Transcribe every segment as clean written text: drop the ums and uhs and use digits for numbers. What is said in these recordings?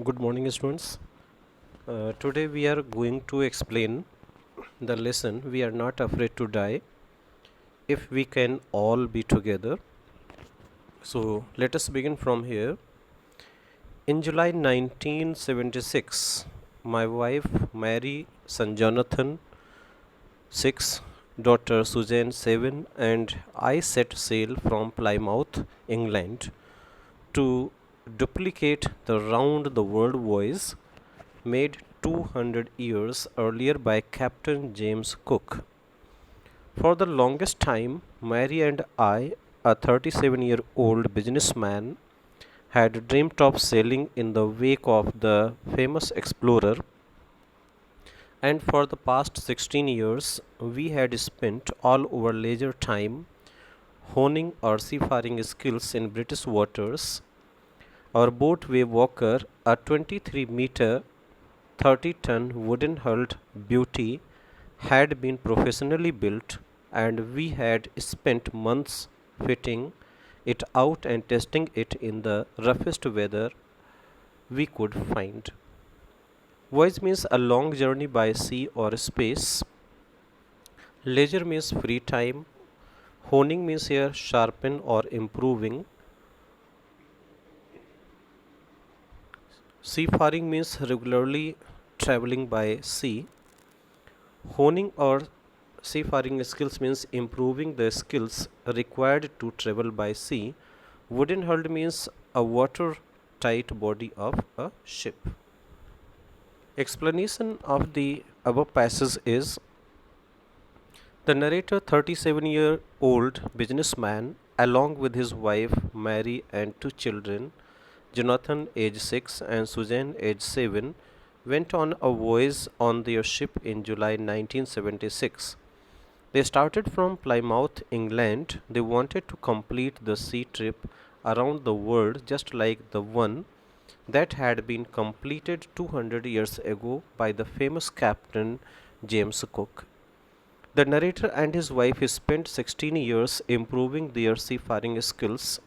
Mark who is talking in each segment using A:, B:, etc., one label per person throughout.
A: Good morning, students. Today we are going to explain the lesson "We are not afraid to die if we can all be together." So, let us begin from here. In July 1976, my wife Mary, son Jonathan 6, daughter Suzanne 7, and I set sail from Plymouth, England to duplicate the round the world voyage made 200 years earlier by Captain James Cook. For the longest time, Mary and I, a 37-year-old businessman, had dreamt of sailing in the wake of the famous explorer, and for the past 16 years, we had spent all our leisure time honing our seafaring skills in British waters. Our boat Wave Walker, a 23-meter 30-ton wooden hulled beauty, had been professionally built, and we had spent months fitting it out and testing it in the roughest weather we could find. Voyage means a long journey by sea or space. Leisure means free time. Honing means here sharpen or improving. Seafaring means regularly traveling by sea. Honing or seafaring skills means improving the skills required to travel by sea. Wooden hull means a watertight body of a ship. Explanation of the above passage is the narrator, 37-year-old businessman, along with his wife Mary and two children, Jonathan, age 6, and Suzanne, age 7, went on a voyage on their ship in July 1976. They started from Plymouth, England. They wanted to complete the sea trip around the world just like the one that had been completed 200 years ago by the famous Captain James Cook. The narrator and his wife spent 16 years improving their seafaring skills.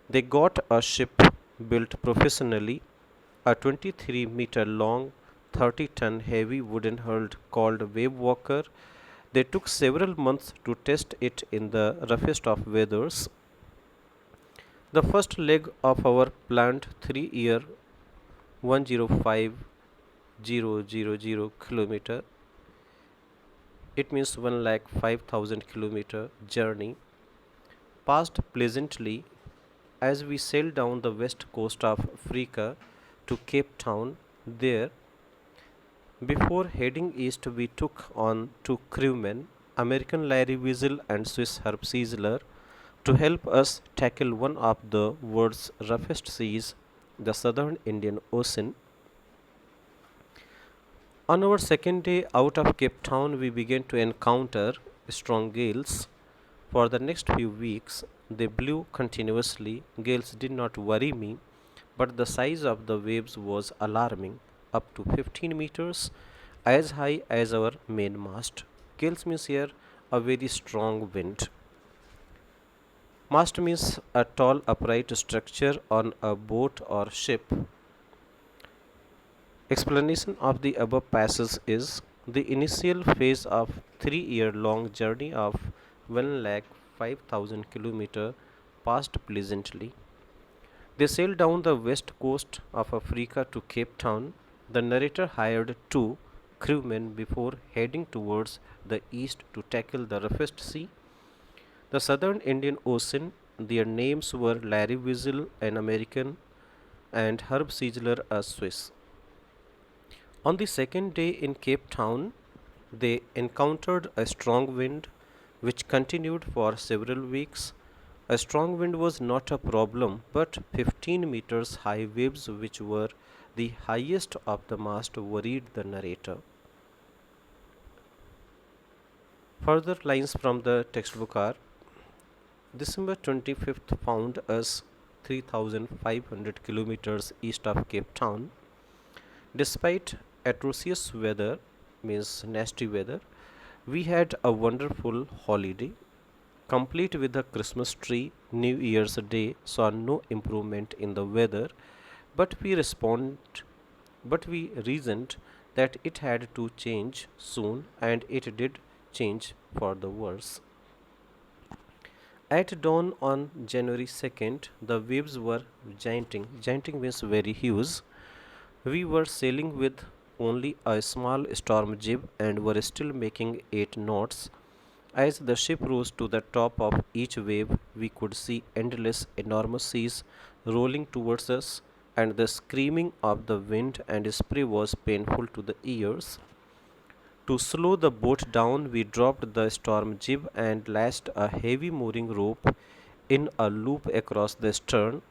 A: They got a ship built professionally, a 23-meter long, 30-ton heavy wooden hull called Wave Walker. They took several months to test it in the roughest of weathers. The first leg of our planned 3-year 105,000 kilometer, it means 1,05,000 kilometer journey, passed pleasantly as we sailed down the west coast of Africa to Cape Town. There, before heading east, we took on two crewmen, American Larry Weasel and Swiss Herb Sizzler, to help us tackle one of the world's roughest seas, the southern Indian Ocean. On our second day out of Cape Town, we began to encounter strong gales. For the next few weeks, they blew continuously. Gales did not worry me, but the size of the waves was alarming, up to 15 meters, as high as our mainmast. Gales means here a very strong wind. Mast means a tall upright structure on a boat or ship. Explanation of the above passage is the initial phase of 3-year long journey of 1,05,000 km passed pleasantly. They sailed down the west coast of Africa to Cape Town. The narrator hired two crewmen before heading towards the east to tackle the roughest sea, the southern Indian Ocean. Their names were Larry Weasel, an American, and Herb Sizzler, a Swiss. On the second day in Cape Town, they encountered a strong wind which continued for several weeks. A strong wind was not a problem, but 15 meters high waves, which were the highest of the mast, worried the narrator. Further lines from the textbook are December 25th found us 3,500 kilometers east of Cape Town. Despite atrocious weather, means nasty weather, we had a wonderful holiday, complete with a Christmas tree. New Year's Day saw no improvement in the weather. But but we reasoned that it had to change soon, and it did change for the worse. At dawn on January 2nd, the waves were gianting. Gianting means very huge. We were sailing with only a small storm jib and were still making 8 knots. As the ship rose to the top of each wave, we could see endless, enormous seas rolling towards us, and the screaming of the wind and spray was painful to the ears. To slow the boat down, we dropped the storm jib and lashed a heavy mooring rope in a loop across the stern.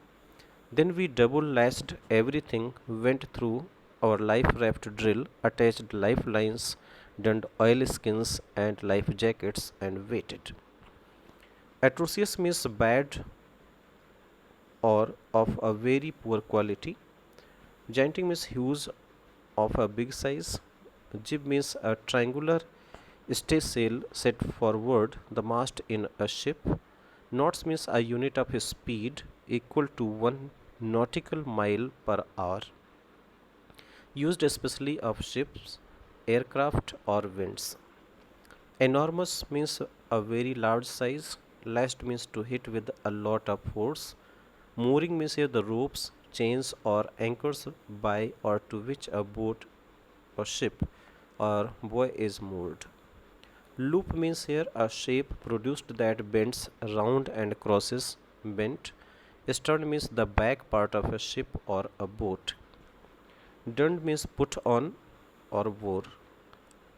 A: Then we double lashed everything, went through our life raft drill, attached lifelines, donned oilskins and life jackets, and waited. Atrocious means bad or of a very poor quality. Gigantic means huge of a big size. Jib means a triangular staysail set forward the mast in a ship. Knots means a unit of speed equal to 1 nautical mile per hour, used especially of ships, aircraft, or winds. Enormous means a very large size. Lashed means to hit with a lot of force. Mooring means here the ropes, chains, or anchors by or to which a boat or ship or buoy is moored. Loop means here a shape produced that bends round and crosses bent. Stern means the back part of a ship or a boat. Donned means put on or wore.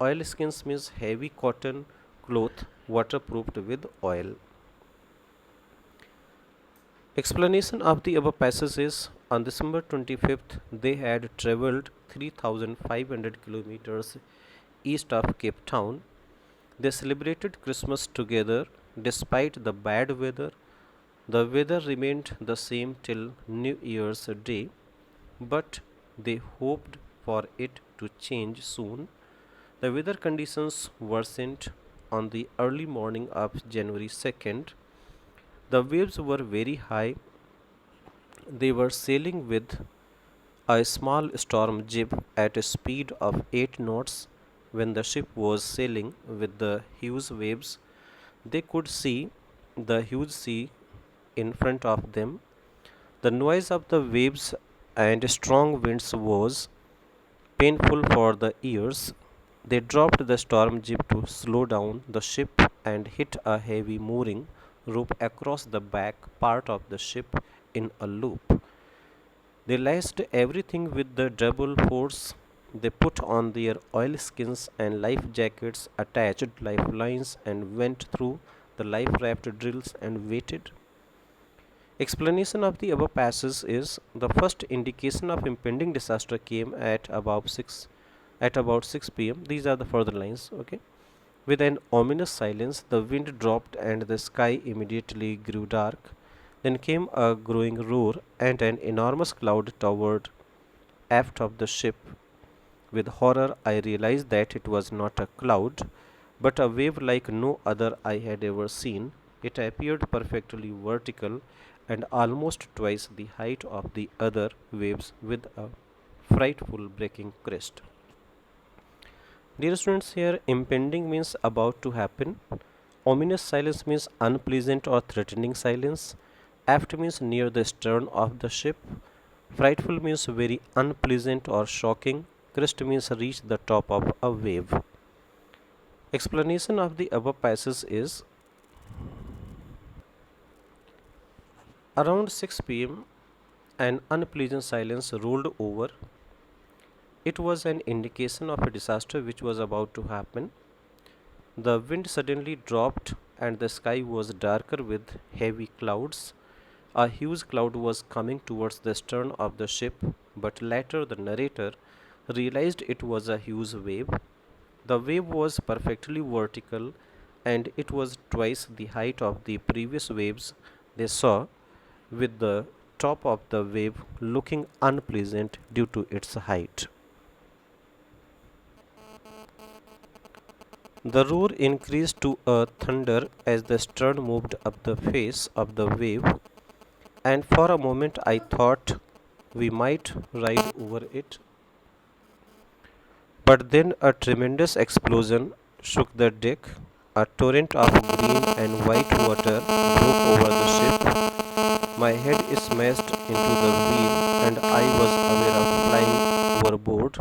A: Oilskins means heavy cotton cloth waterproofed with oil. Explanation of the above passage is on December 25th they had travelled 3,500 kilometers east of Cape Town. They celebrated Christmas together despite the bad weather. The weather remained the same till New Year's Day, but they hoped for it to change soon. The weather conditions worsened on the early morning of January 2nd. The waves were very high. They were sailing with a small storm jib at a speed of 8 knots. When the ship was sailing with the huge waves, they could see the huge sea in front of them. The noise of the waves and strong winds was painful for the ears. They dropped the storm jib to slow down the ship and hit a heavy mooring rope across the back part of the ship in a loop. They lashed everything with the double force. They put on their oilskins and life jackets, attached lifelines, and went through the life raft drills and waited. Explanation of the above passage is the first indication of impending disaster came at about 6 p.m. These are the further lines. Okay. With an ominous silence, the wind dropped and the sky immediately grew dark. Then came a growing roar, and an enormous cloud towered aft of the ship. With horror, I realized that it was not a cloud, but a wave like no other I had ever seen. It appeared perfectly vertical and almost twice the height of the other waves, with a frightful breaking crest. Dear students, here impending means about to happen. Ominous silence means unpleasant or threatening silence. Aft means near the stern of the ship. Frightful means very unpleasant or shocking. Crest means reach the top of a wave. Explanation of the above passage is around 6 p.m. an unpleasant silence rolled over. It was an indication of a disaster which was about to happen. The wind suddenly dropped and the sky was darker with heavy clouds. A huge cloud was coming towards the stern of the ship, but later the narrator realized it was a huge wave. The wave was perfectly vertical and it was twice the height of the previous waves they saw, with the top of the wave looking unpleasant due to its height. The roar increased to a thunder as the stern moved up the face of the wave, and for a moment I thought we might ride over it. But then a tremendous explosion shook the deck. A torrent of green and white water broke over the ship. My head smashed into the wheel, and I was aware of flying overboard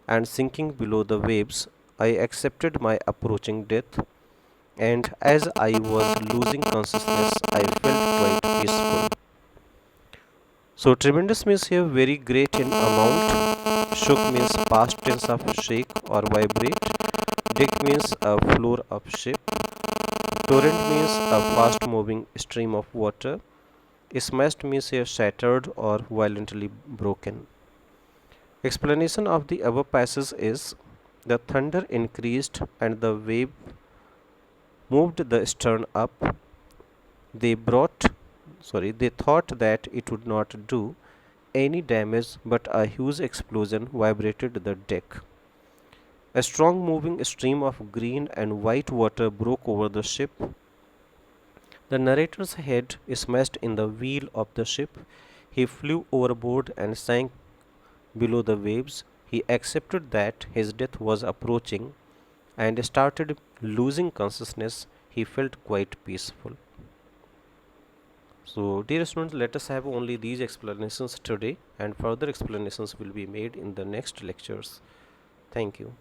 A: and sinking below the waves. I accepted my approaching death, and as I was losing consciousness, I felt quite peaceful. So, tremendous means here very great in amount. Shook means past tense of shake or vibrate. Deck means a floor of ship. Torrent means a fast moving stream of water. Smashed means here shattered or violently broken. Explanation of the above passage is the thunder increased and the wave moved the stern up. They thought that it would not do any damage, but a huge explosion vibrated the deck. A strong moving stream of green and white water broke over the ship. The narrator's head smashed in the wheel of the ship. He flew overboard and sank below the waves. He accepted that his death was approaching and started losing consciousness. He felt quite peaceful. So, dear students, let us have only these explanations today, and further explanations will be made in the next lectures. Thank you.